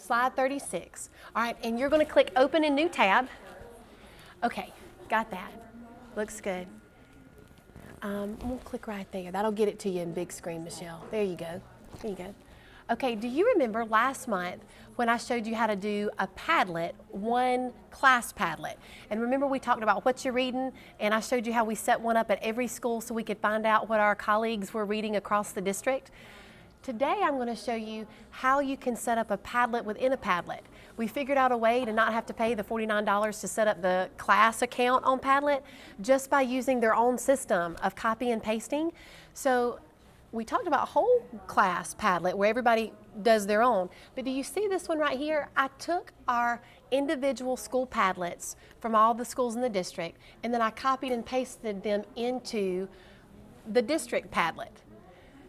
slide 36. All right, and you're going to click open in new tab. Okay, got that. Looks good. We'll click right there. That'll get it to you in big screen, Michelle. There you go. There you go. Okay, do you remember last month when I showed you how to do a Padlet, one class Padlet? And remember we talked about what you're reading, and I showed you how we set one up at every school so we could find out what our colleagues were reading across the district? Today I'm going to show you how you can set up a Padlet within a Padlet. We figured out a way to not have to pay the $49 to set up the class account on Padlet just by using their own system of copy and pasting. So we talked about whole class Padlet where everybody does their own, but do you see this one right here? I took our individual school Padlets from all the schools in the district, and then I copied and pasted them into the district Padlet.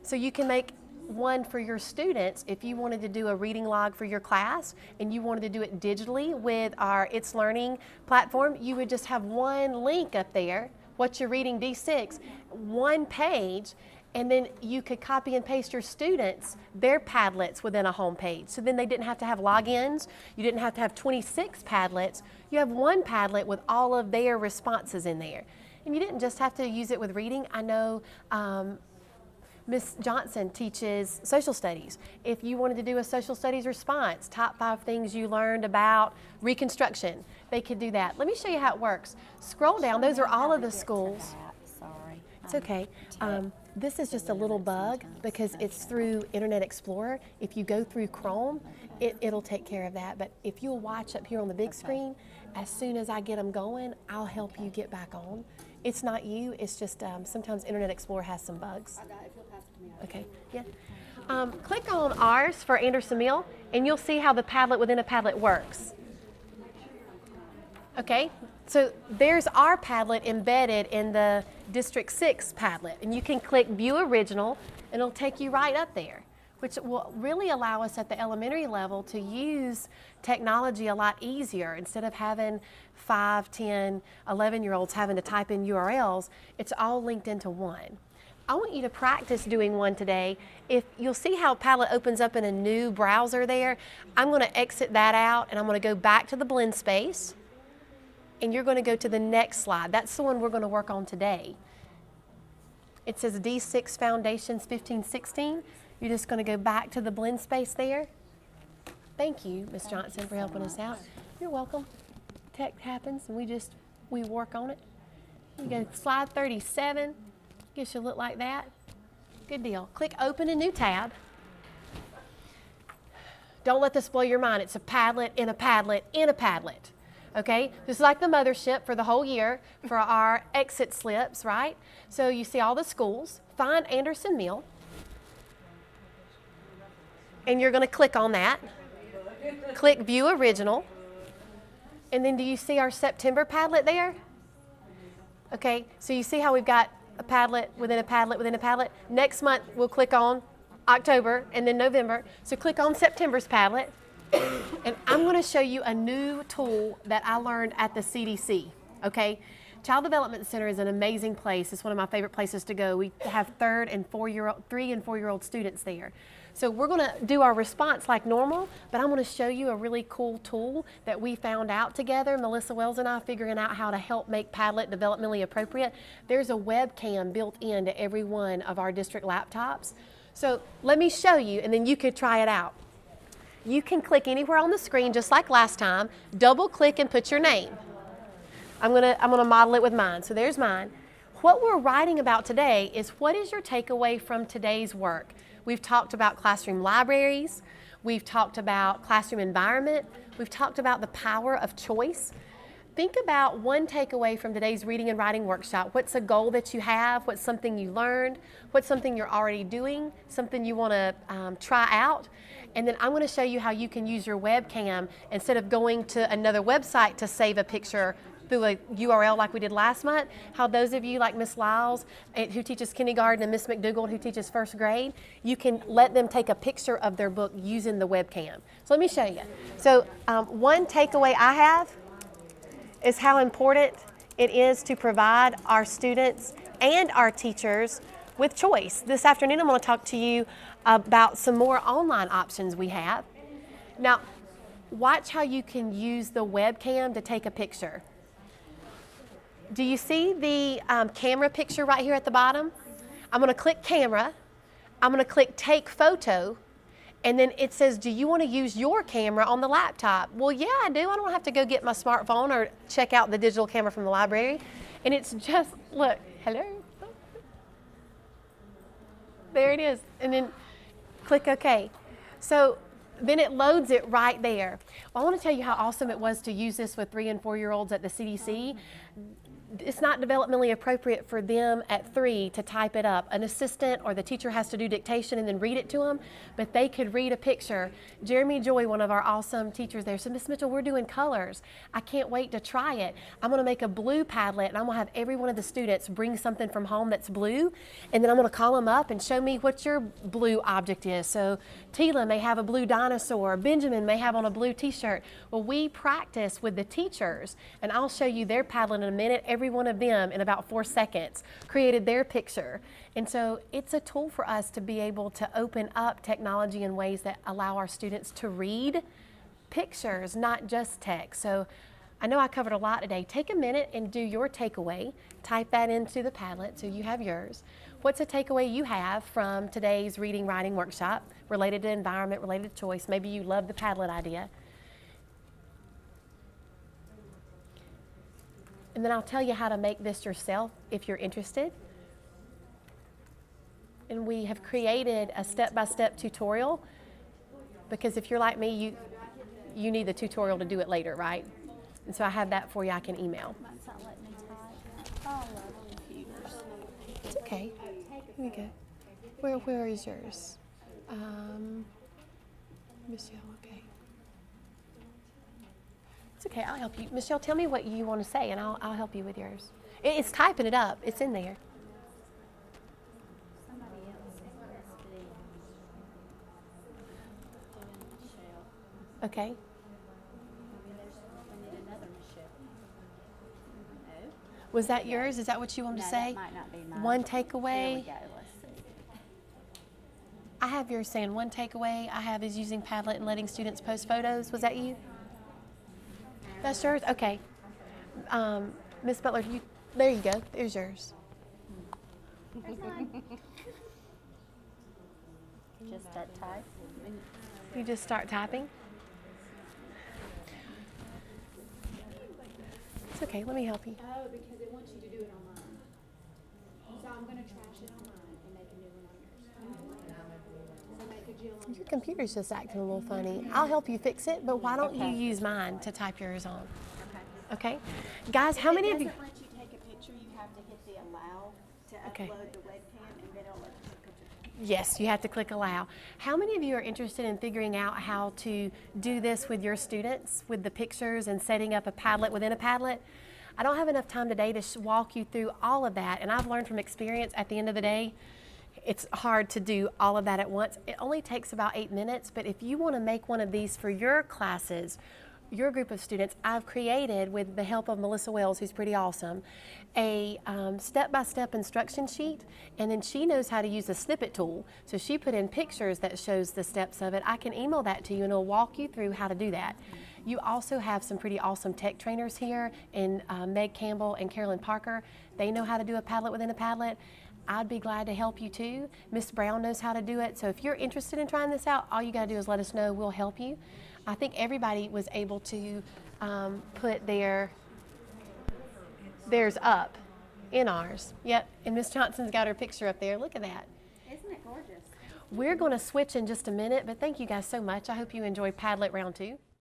So you can make one for your students if you wanted to do a reading log for your class and you wanted to do it digitally with our It's Learning platform. You would just have one link up there, what you're reading D6, one page, and then you could copy and paste your students their Padlets within a home page. So then they didn't have to have logins. You didn't have to have 26 Padlets. You have one Padlet with all of their responses in there. And you didn't just have to use it with reading. I know Ms. Johnson teaches social studies. If you wanted to do a social studies response, top 5 things you learned about Reconstruction, they could do that. Let me show you how it works. Scroll down, those are all of the schools. Sorry. It's okay. This is just a little bug because it's through Internet Explorer. If you go through Chrome, it'll take care of that. But if you'll watch up here on the big screen, as soon as I get them going, I'll help you get back on. It's not you, it's just sometimes Internet Explorer has some bugs. Okay, yeah. Click on ours for Anderson Mill, and you'll see how the Padlet within a Padlet works. Okay, so there's our Padlet embedded in the District 6 Padlet, and you can click View Original, and it'll take you right up there, which will really allow us at the elementary level to use technology a lot easier. Instead of having 5, 10, 11-year-olds having to type in URLs, it's all linked into one. I want you to practice doing one today. If you'll see how Padlet opens up in a new browser there, I'm going to exit that out and I'm going to go back to the blend space, and you're going to go to the next slide. That's the one we're going to work on today. It says D6 Foundations 15-16. You're just going to go back to the blend space there. Thank you, Ms. Johnson, for helping us out. You're welcome. Tech happens and we work on it. You go to slide 37. Guess you'll look like that. Good deal. Click open a new tab. Don't let this blow your mind. It's a Padlet in a Padlet in a Padlet. Okay? This is like the mothership for the whole year for our exit slips, right? So you see all the schools. Find Anderson Mill. And you're going to click on that. Click View Original. And then do you see our September Padlet there? Okay, so you see how we've got a Padlet within a Padlet within a Padlet. Next month we'll click on October and then November. So click on September's Padlet. And I'm going to show you a new tool that I learned at the CDC. Okay, Child Development Center is an amazing place. It's one of my favorite places to go. We have 3 and 4-year-old students there. So we're going to do our response like normal, but I'm going to show you a really cool tool that we found out together, Melissa Wells and I, figuring out how to help make Padlet developmentally appropriate. There's a webcam built into every one of our district laptops. So let me show you, and then you could try it out. You can click anywhere on the screen, just like last time, double click and put your name. I'm gonna model it with mine. So there's mine. What we're writing about today is what is your takeaway from today's work? We've talked about classroom libraries. We've talked about classroom environment. We've talked about the power of choice. Think about one takeaway from today's reading and writing workshop. What's a goal that you have? What's something you learned? What's something you're already doing? Something you want to try out? And then I'm going to show you how you can use your webcam instead of going to another website to save a picture through a URL like we did last month, how those of you like Miss Lyles who teaches kindergarten and Miss McDougall who teaches first grade, you can let them take a picture of their book using the webcam. So let me show you. So one takeaway I have is how important it is to provide our students and our teachers with choice. This afternoon I'm going to talk to you about some more online options we have. Now, watch how you can use the webcam to take a picture. Do you see the camera picture right here at the bottom? I'm going to click camera. I'm going to click take photo. And then it says, do you want to use your camera on the laptop? Well, yeah, I do. I don't have to go get my smartphone or check out the digital camera from the library. And it's just, look, hello. There it is. And then click OK. So then it loads it right there. Well, I want to tell you how awesome it was to use this with 3 and 4-year-olds at the CDC. It's not developmentally appropriate for them at 3 to type it up. An assistant or the teacher has to do dictation and then read it to them, but they could read a picture. Jeremy Joy, one of our awesome teachers there, said, Miss Mitchell, we're doing colors. I can't wait to try it. I'm going to make a blue Padlet, and I'm going to have every one of the students bring something from home that's blue, and then I'm going to call them up and show me what your blue object is. So Tila may have a blue dinosaur. Benjamin may have on a blue t-shirt. Well, we practice with the teachers, and I'll show you their Padlet in a minute. Every one of them in about 4 seconds created their picture. And so it's a tool for us to be able to open up technology in ways that allow our students to read pictures, not just text. So I know I covered a lot today. Take a minute and do your takeaway. Type that into the Padlet so you have yours. What's a takeaway you have from today's reading writing workshop related to environment, related to choice? Maybe you love the Padlet idea. And then I'll tell you how to make this yourself if you're interested. And we have created a step-by-step tutorial, because if you're like me, you need the tutorial to do it later, right? And so I have that for you I can email. Mine's not letting me type. I love computers. It's okay. Here we go. Where is yours? Michelle, okay. It's okay, I'll help you. Michelle, tell me what you want to say and I'll help you with yours. It's typing it up, it's in there. Somebody else is doing Michelle. Okay. Maybe we need another Michelle. No? Was that yours? Is that what you wanted to say? That might not be mine. One There takeaway. we go. Let's see. I have yours saying one takeaway I have is using Padlet and letting students post photos. Was that you? That's yours? Okay. Miss Butler, there you go. There's yours. Just start typing. You just start typing. It's okay, let me help you. Oh, because it wants you to do it online. So I'm going to trash it online and make a new one on yours. So make a Jill on Your computer's just acting a little funny. I'll help you fix it, but why don't you use mine to type yours on? Okay? Guys, how many of you... It doesn't let you take a picture. You have to hit the allow to Okay. upload the webcam, and then it'll let you take a picture. Yes, you have to click allow. How many of you are interested in figuring out how to do this with your students, with the pictures and setting up a Padlet within a Padlet? I don't have enough time today to walk you through all of that, and I've learned from experience at the end of the day, it's hard to do all of that at once. It only takes about 8 minutes, but if you want to make one of these for your classes, your group of students, I've created, with the help of Melissa Wells, who's pretty awesome, a step-by-step instruction sheet, and then she knows how to use the snippet tool. So she put in pictures that shows the steps of it. I can email that to you and it'll walk you through how to do that. You also have some pretty awesome tech trainers here in Meg Campbell and Carolyn Parker. They know how to do a Padlet within a Padlet. I'd be glad to help you too. Miss Brown knows how to do it. So if you're interested in trying this out, all you gotta do is let us know, we'll help you. I think everybody was able to put theirs up in ours. Yep, and Miss Johnson's got her picture up there. Look at that. Isn't it gorgeous? We're gonna switch in just a minute, but thank you guys so much. I hope you enjoyed Padlet round 2.